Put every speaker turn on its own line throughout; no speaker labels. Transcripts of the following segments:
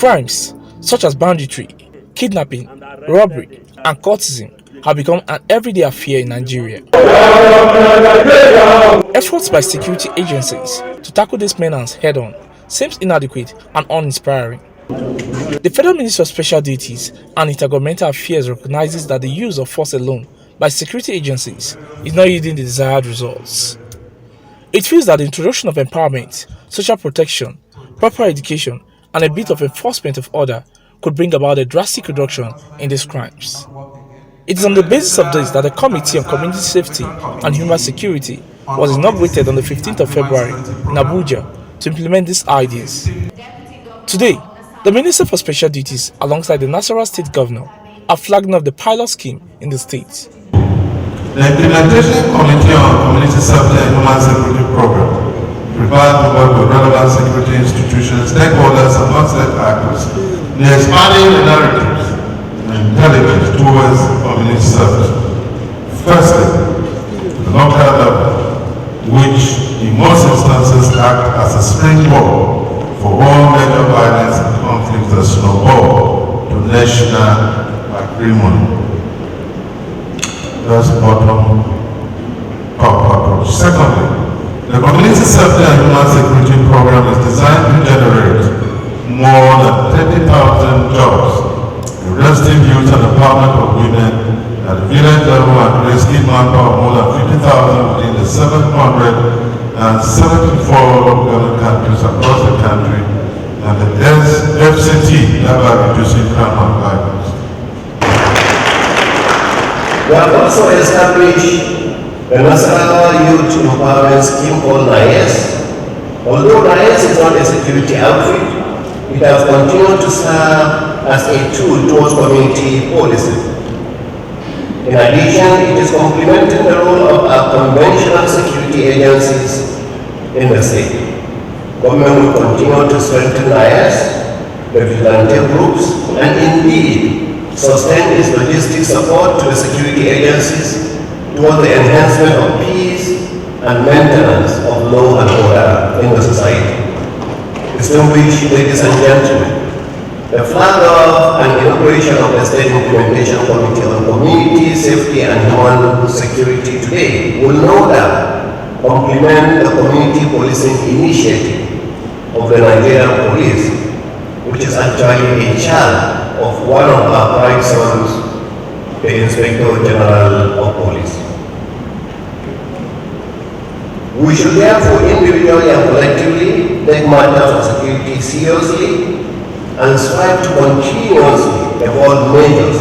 Crimes such as banditry, kidnapping, robbery, and cultism have become an everyday affair in Nigeria. Efforts by security agencies to tackle these menace head-on seems inadequate and uninspiring. The Federal Ministry of Special Duties and Intergovernmental Affairs recognizes that the use of force alone by security agencies is not yielding the desired results. It feels that the introduction of empowerment, social protection, proper education, and a bit of enforcement of order could bring about a drastic reduction in these crimes. It is on the basis of this that the Committee on Community Safety and Human Security was inaugurated on the 15th of February in Abuja to implement these ideas. Today, the Minister for Special Duties alongside the Nasarawa State Governor are flagging off the pilot scheme in the state.
The Implementation Committee on Community Safety and Human Security Program prepared to work with relevant security institutions, stakeholders, and non-state actors in expanding the narratives and intelligence towards community service. Firstly, the local level, which in most instances act as a springboard for all major violence and conflicts that snowball to national agreement. That's bottom top approach. Secondly, the Community Safety and Human Security Program is designed to generate more than 30,000 jobs, arresting youth and empowerment of women at the village level and rescue manpower more than 50,000 within the 774 government countries across the country, and the FCT, thereby reducing crime and violence.
We have also established the Nasarawa Youth Empowerment Scheme called NIAS. Although NIAS is not a security outfit, it has continued to serve as a tool towards community policy. In addition, it is complementing the role of our conventional security agencies in the state. Government will continue to strengthen NIAS, the vigilante groups, and indeed sustain its logistic support to the security agencies toward the enhancement of peace and maintenance of law and order in the society. Distinguished ladies and gentlemen, the flag off and inauguration of the State Implementation Committee on Community Safety and Human Security today will no doubt complement the community policing initiative of the Nigerian police, which is actually a child of one of our prime sons, the Inspector General of Police. We should therefore individually and collectively take matters of security seriously and strive to continuously evolve measures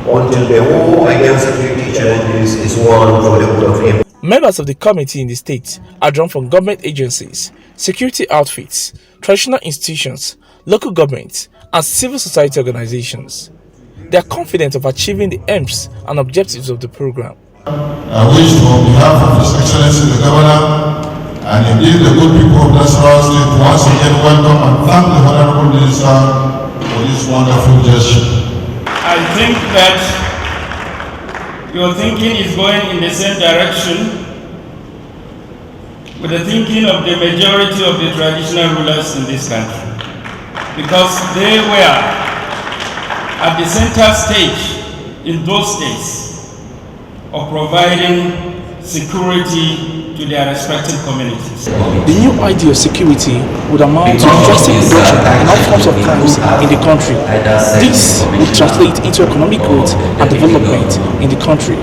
until the war against security challenges is won for the good of everyone.
Members of the committee in the state are drawn from government agencies, security outfits, traditional institutions, local governments, and civil society organizations. They are confident of achieving the aims and objectives of the program.
I wish on behalf of His Excellency the Governor and indeed the good people of Nasarawa State to once again welcome and thank the Honorable Minister for this wonderful gesture.
I think that your thinking is going in the same direction with the thinking of the majority of the traditional rulers in this country, because they were at the center stage in those days of providing security to their respective communities.
The new idea of security would amount to drastic reduction in all forms of crimes in the country. This would translate into economic growth and development in the country.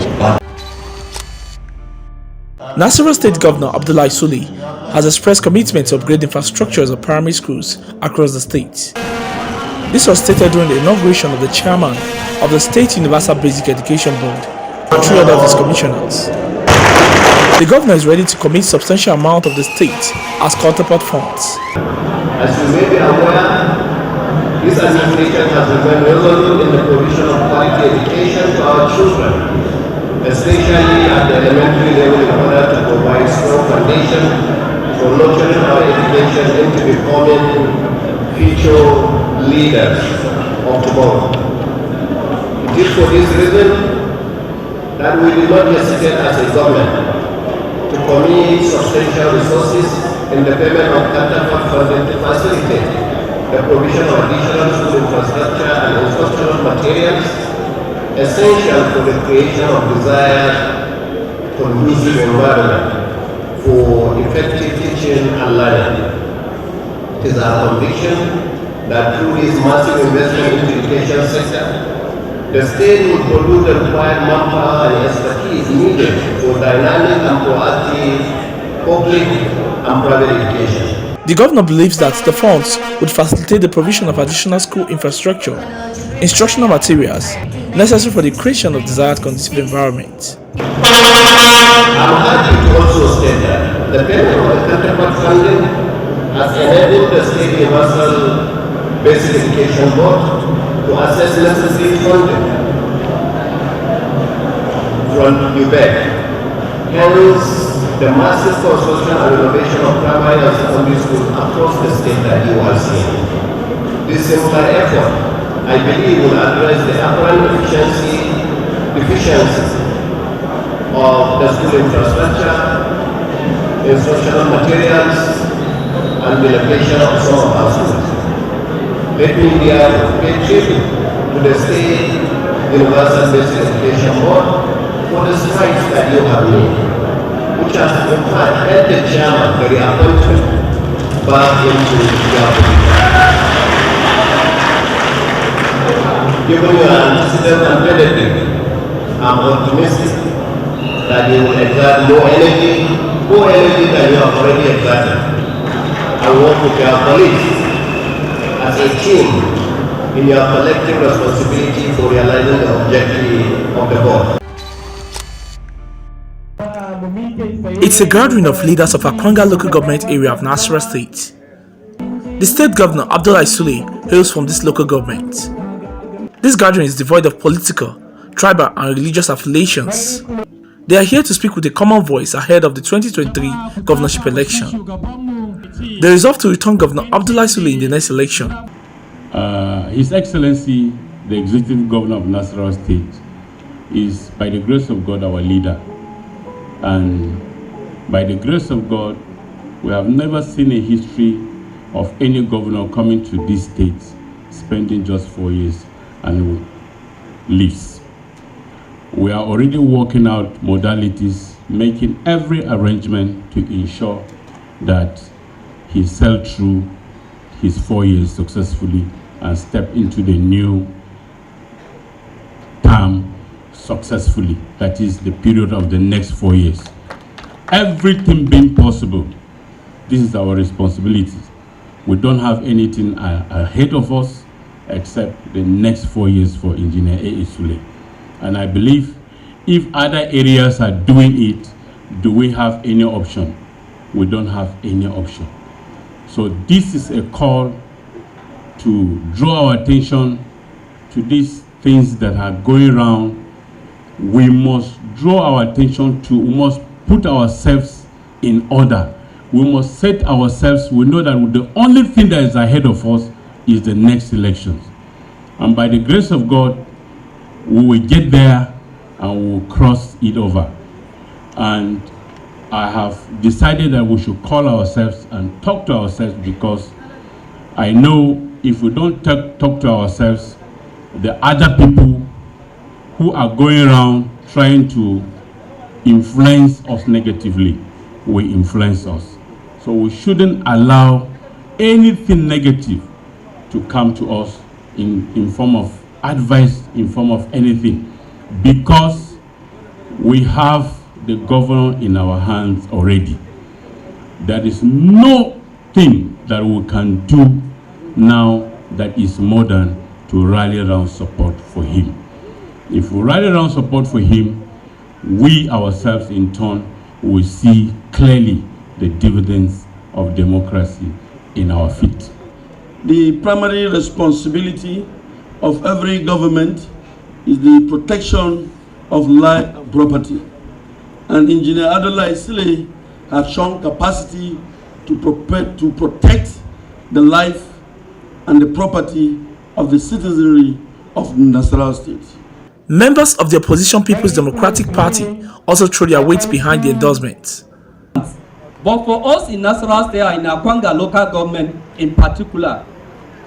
Nasarawa State Governor Abdullahi Sule has expressed commitment to upgrade infrastructures of primary schools across the state. This was stated during the inauguration of the chairman of the State Universal Basic Education Board and 3 other of its commissioners. The governor is ready to commit substantial amount of the state as counterpart funds.
As you may be aware, this administration has remained resolute in the provision of quality education to our children, especially at the elementary level, in order to provide strong foundation for nurturing our education into becoming future leaders of tomorrow. It is for this reason that we will not hesitate as a government to commit substantial resources in the payment of counterpart funding to facilitate the the provision of additional school infrastructure and instructional materials essential for the creation of desired conducive environment for effective teaching and learning. It is our conviction that through this massive investment in the education sector, the state will produce the required manpower and expertise needed for dynamic and proactive public and private education.
The governor believes that the funds would facilitate the provision of additional school infrastructure, instructional materials necessary for the creation of desired conducive environment.
I'm happy to also state that the payment of the counterpart funding has enabled the State Universal Basic Education Board to access necessary funding from UBEC. Hence, the massive construction and renovation of primary and secondary schools across the state that you are seeing. This simple effort, I believe, will address the apparent deficiencies of the school infrastructure, instructional materials, and the location of some of our schools. Let me pay tribute to the State Universal Basic Education Board for the strides that you have made, which has in fact helped the chairman the reappointment back into the position. Given your antecedent and pedigree, I'm optimistic that you will exert more energy than you have already exerted, and work with your colleagues as a team in your collective responsibility for realizing the objective of the board.
It's a gathering of leaders of Akwanga local government area of Nasarawa state. The state governor Abdullahi Sule hails from this local government. This gathering is devoid of political, tribal and religious affiliations. They are here to speak with a common voice ahead of the 2023 governorship election. They resolve to return Governor Abdullahi Sule in the next election.
His Excellency, the Executive Governor of Nasarawa State, is by the grace of God our leader. And by the grace of God, we have never seen a history of any governor coming to this state, spending just 4 years and leaves. We are already working out modalities, making every arrangement to ensure that he sailed through his 4 years successfully and step into the new term successfully. That is the period of the next 4 years. Everything being possible, this is our responsibility. We don't have anything ahead of us except the next 4 years for Engineer A.A. Sule. And I believe if other areas are doing it, do we have any option? We don't have any option. So this is a call to draw our attention to these things that are going around. We must draw our attention to, we must put ourselves in order. We must set ourselves, we know that the only thing that is ahead of us is the next elections. And by the grace of God, we will get there and we will cross it over. And I have decided that we should call ourselves and talk to ourselves, because I know if we don't talk to ourselves, the other people who are going around trying to influence us negatively will influence us. So we shouldn't allow anything negative to come to us in form of advice, in form of anything, because we have the governor in our hands already. There is no thing that we can do now that is more than to rally around support for him. If we rally around support for him, we ourselves in turn will see clearly the dividends of democracy in our feet.
The primary responsibility of every government is the protection of life and property. And Engineer Abdullahi Sule has shown capacity to protect the life and the property of the citizenry of Nasarawa State.
Members of the opposition People's Democratic Party also threw their weight behind the endorsement.
But for us in Nasarawa State and in Akwanga local government in particular,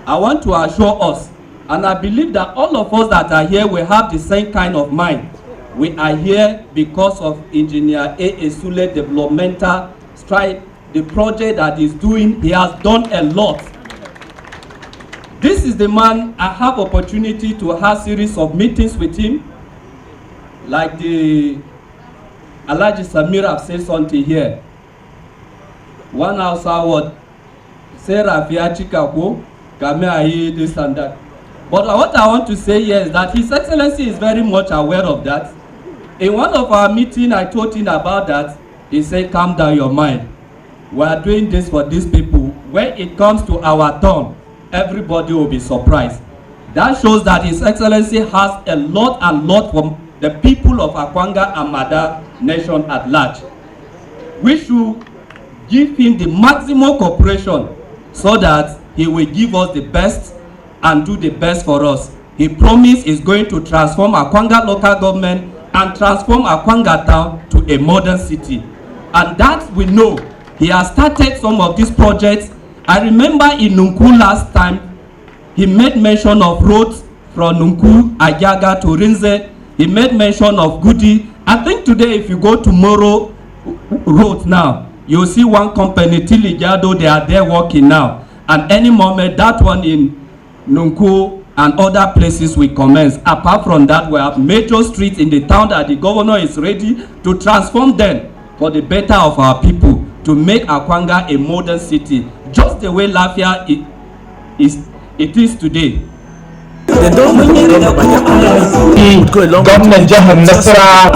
I want to assure us, and I believe that all of us that are here will have the same kind of mind. We are here because of Engineer A.A. Sule developmental stride, the project that he's doing. He has done a lot. This is the man I have opportunity to have series of meetings with him, like the Alhaji Samir have said something here. One house award, Sarah Fiachikako, Game this and that. But what I want to say here is that His Excellency is very much aware of that. In one of our meetings, I told him about that. He said, calm down your mind. We are doing this for these people. When it comes to our turn, everybody will be surprised. That shows that His Excellency has a lot from the people of Akwanga and Mada nation at large. We should give him the maximum cooperation so that he will give us the best and do the best for us. He promised is going to transform Akwanga local government and transform Akwanga town to a modern city. And that we know. He has started some of these projects. I remember in Nunku last time, he made mention of roads from Nunku, Ajaga to Rinze. He made mention of Gudi. I think today if you go to Moro Road now, you'll see one company, Tilijado, they are there working now. And any moment, that one in Nunku and other places will commence. Apart from that, we have major streets in the town that the governor is ready to transform them for the better of our people, to make Akwanga a modern city, just the way Lafia it is today.
They don't make it up by their own. Would go along with Nasarawa.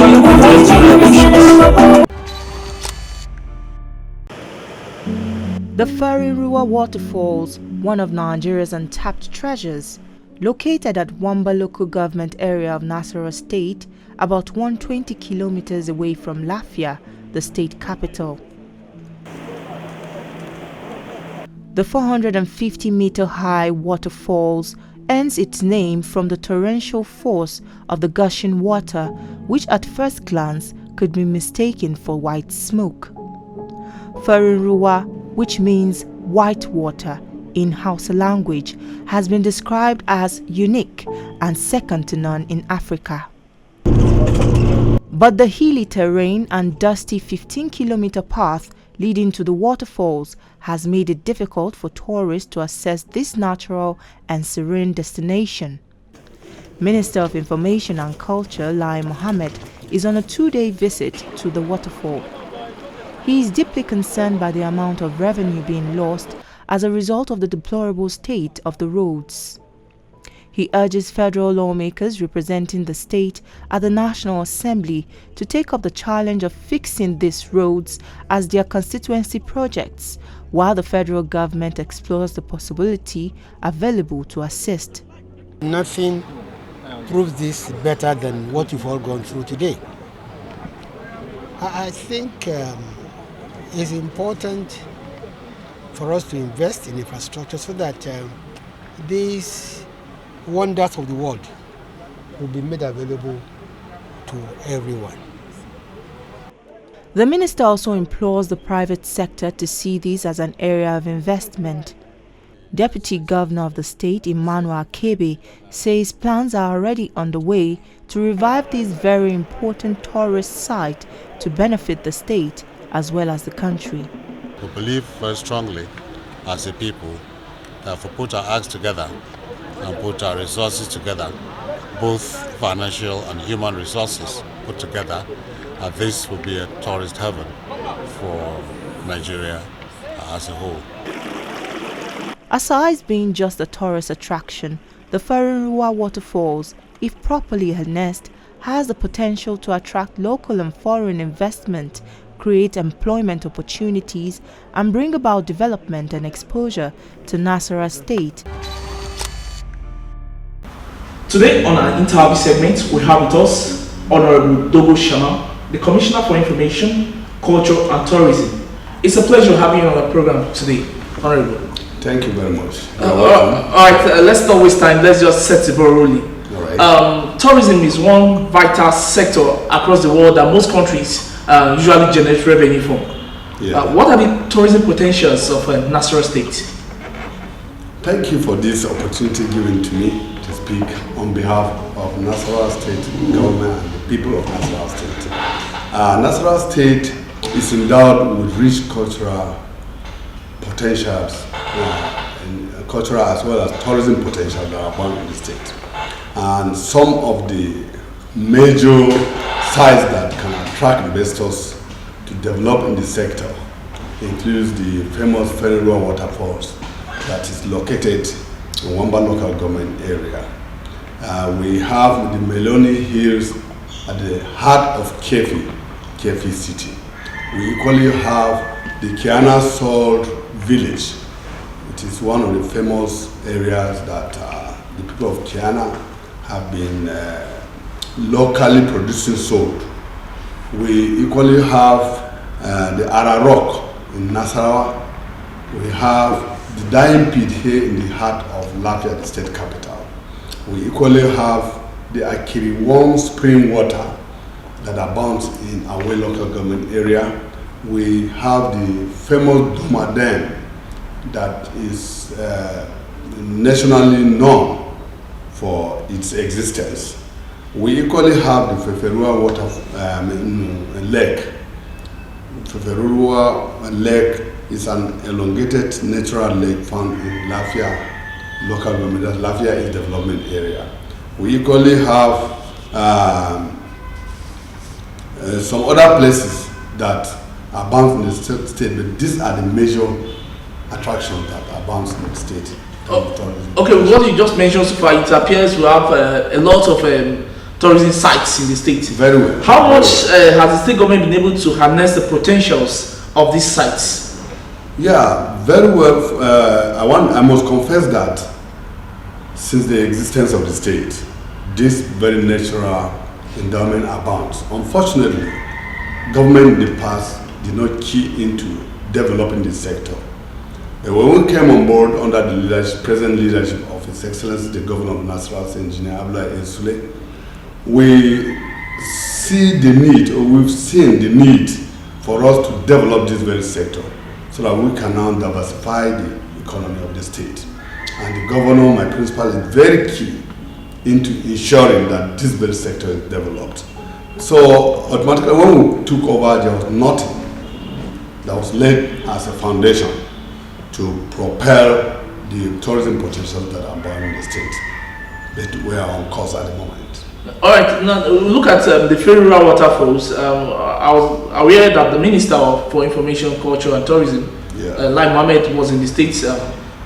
The Farinruwa Waterfalls, one of Nigeria's untapped treasures, located at Wamba local government area of Nasarawa state, about 120 kilometers away from Lafia, the state capital. The 450-meter-high waterfalls earns its name from the torrential force of the gushing water, which at first glance could be mistaken for white smoke. Farinruwa, which means white water in Hausa language, has been described as unique and second to none in Africa. But the hilly terrain and dusty 15-kilometer path leading to the waterfalls has made it difficult for tourists to access this natural and serene destination. Minister of Information and Culture Lai Mohammed is on a 2-day visit to the waterfall. He is deeply concerned by the amount of revenue being lost as a result of the deplorable state of the roads. He urges federal lawmakers representing the state at the National Assembly to take up the challenge of fixing these roads as their constituency projects, while the federal government explores the possibility available to assist.
Nothing proves this better than what you've all gone through today. I think it's important for us to invest in infrastructure so that these wonders of the world will be made available to everyone.
The minister also implores the private sector to see this as an area of investment. Deputy Governor of the state, Emmanuel Akebe, says plans are already underway to revive this very important tourist site to benefit the state as well as the country.
We believe very strongly as a people that if we put our acts together and put our resources together, both financial and human resources put together, this will be a tourist heaven for Nigeria as a whole.
Aside being just a tourist attraction, the Farinruwa waterfalls, if properly harnessed, has the potential to attract local and foreign investment, create employment opportunities, and bring about development and exposure to Nasarawa state.
Today on our interview segment, we have with us Honorable Dogo Shama, the Commissioner for Information, Culture and Tourism. It's a pleasure having you on the program today, Honorable.
Thank you very much.
Let's not waste time. Let's just set the ball rolling. Tourism is one vital sector across the world that most countries usually generate revenue from.
Yeah.
What are the tourism potentials of Nasarawa State?
Thank you for this opportunity given to me to speak on behalf of Nasarawa State government and the people of Nasarawa State. Nasarawa State is endowed with rich cultural potentials, and cultural as well as tourism potential that are abound in the state. And some of the major sites that can attract investors to develop in the sector includes the famous Federal Waterfalls that is located in Wamba local government area. We have the Meloni Hills at the heart of Kefi city. We equally have the Kiana Salt Village. It is one of the famous areas that the people of Kiana have been locally producing salt. We equally have the Ararok in Nasarawa. We have the Dying Pit here in the heart of Lafayette, the state capital. We equally have the Akiri warm spring water that abounds in our local government area. We have the famous Duma Dam that is nationally known for its existence. We equally have the Feferua water lake. Feferua lake is an elongated natural lake found in Lafia local government, that Lafia is development area. We equally have some other places that abound in the state, but these are the major attractions that abound in the state.
Okay, what you just mentioned so far, it appears we have a lot of tourism sites in the state.
Very well.
How much has the state government been able to harness the potentials of these sites?
Yeah, very well. I must confess that since the existence of the state, this very natural endowment abounds. Unfortunately, government in the past did not key into developing this sector. When we came on board under the present leadership of His Excellency the Governor of Nasarawa, Engineer Abdullah Esule, we've seen the need for us to develop this very sector so that we can now diversify the economy of the state. And the governor, my principal, is very key into ensuring that this very sector is developed. So automatically when we took over, there was nothing that was laid as a foundation to propel the tourism potential that are abound in the state. But we are on course at the moment.
All right, now look at the Federal Waterfalls. I was aware that the Minister for Information, Culture and Tourism, Lai Mohammed, was in the States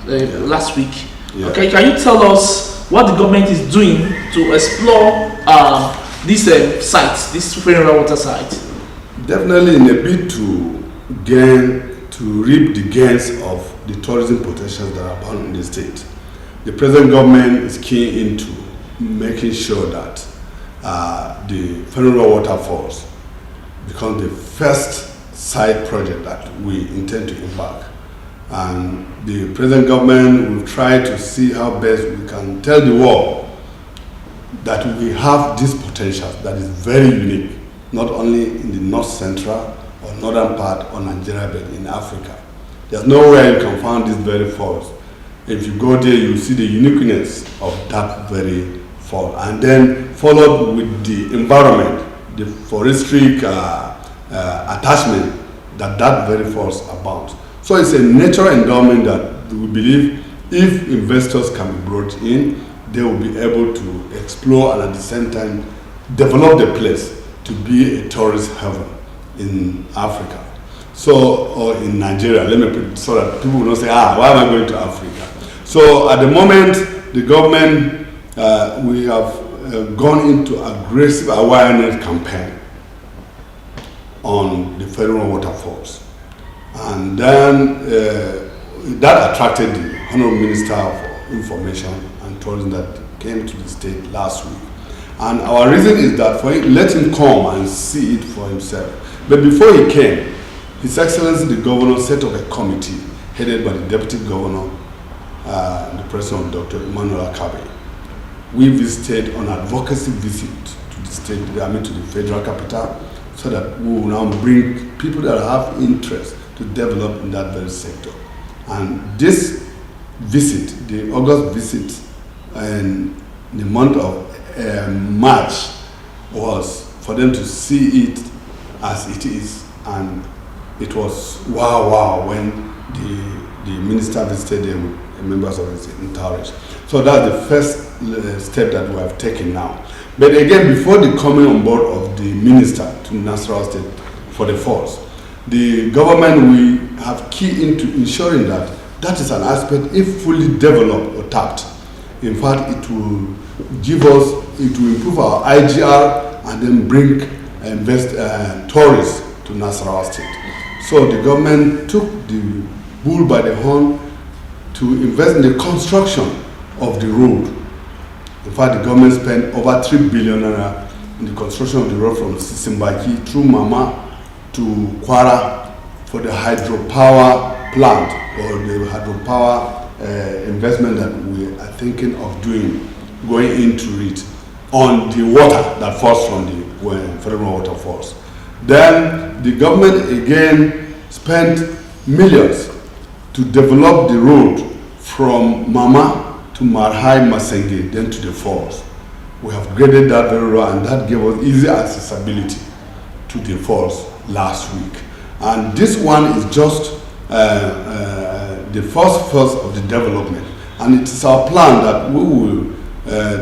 last week. Yeah. Okay, can you tell us what the government is doing to explore these sites, this Federal water site?
Definitely in a bid to reap the gains of the tourism potentials that are abound in the state. The present government is keen into making sure that the Federal Waterfalls become the first site project that we intend to embark. And the present government will try to see how best we can tell the world that we have this potential that is very unique, not only in the north central or northern part of Nigeria, but in Africa. There's nowhere you can find this very falls. If you go there, you see the uniqueness of that very fall, and then followed with the environment, the forestry attachment that very falls abounds. So it's a natural endowment that we believe if investors can be brought in, they will be able to explore and at the same time develop the place to be a tourist haven in Africa. So, or in Nigeria, let me put it so that people will not say, why am I going to Africa? So at the moment, the government, we have gone into aggressive awareness campaign on the Federal Waterfalls. And then that attracted the Honorable Minister for Information and Tourism that came to the state last week. And our reason is that for him, let him come and see it for himself. But before he came, His Excellency the Governor set up a committee headed by the Deputy Governor, the President Dr. Emmanuel Akabe. We visited on advocacy visit to the state, to the federal capital, so that we will now bring people that have interest to develop in that very sector. And this visit, the August visit, and the month of March was for them to see it as it is, and it was wow when the minister visited them, members of his entourage. So that's the first step that we have taken now. But again, before the coming on board of the minister to Nasarawa State for the force, the government will have key into ensuring that that is an aspect, if fully developed or tapped. In fact, it will give us, it will improve our IGR and then bring tourists to Nasarawa State. So the government took the bull by the horn to invest in the construction of the road. In fact, the government spent over 3 billion in the construction of the road from Sisimbaki through Mama to Kwara for the hydropower plant, or the hydropower investment that we are thinking of doing, going into it on the water that falls from the federal waterfalls. Then the government again spent millions to develop the road from Mama to Marhai Masenge, then to the falls. We have graded that very well, and that gave us easy accessibility to the falls last week. And this one is just the first phase of the development, and it is our plan that we will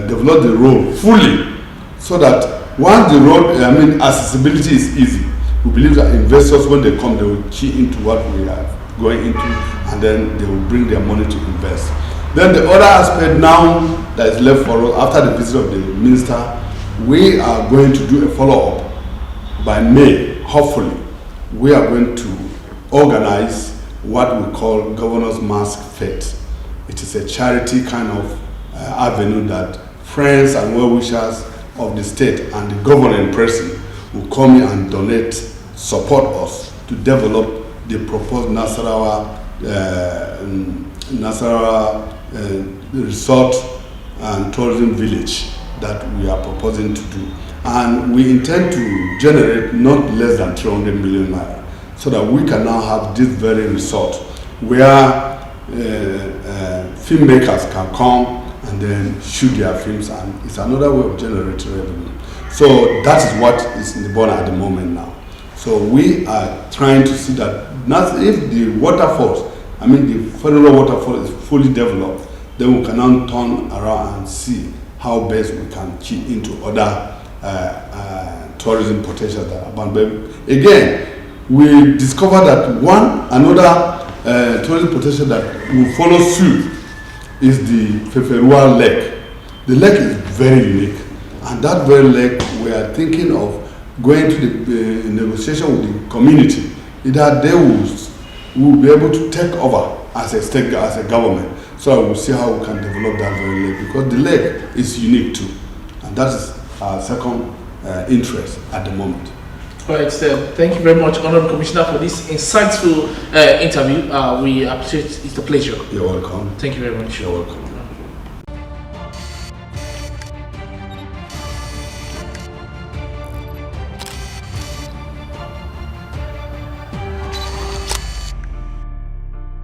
develop the road fully, so that once the road, accessibility is easy, we believe that investors, when they come, they will key into what we are going into, and then they will bring their money to invest. Then the other aspect now that is left for us after the visit of the minister, we are going to do a follow-up by May, hopefully. We are going to organize what we call Governor's Mask Fete. It is a charity kind of avenue that friends and well-wishers of the state and the governing person will come in and donate, support us to develop the proposed Nasarawa resort and tourism village that we are proposing to do. And we intend to generate not less than 300 million naira, so that we can now have this very resort where filmmakers can come and then shoot their films, and it's another way of generating revenue. So that is what is in the border at the moment now. So we are trying to see that if the waterfalls, the federal waterfall is fully developed, then we can now turn around and see how best we can key into other tourism potential that abound. But again, we discovered that another tourism potential that will follow suit is the Feferua Lake. The lake is very unique, and that very lake we are thinking of going to the negotiation with the community. Either they will be able to take over as a state, as a government, so we'll see how we can develop that very lake, because the lake is unique too, and that is our second interest at the moment.
All right, thank you very much, Honorable Commissioner, for this insightful interview. We appreciate it. It's a pleasure.
You're welcome.
Thank you very much.
You're welcome.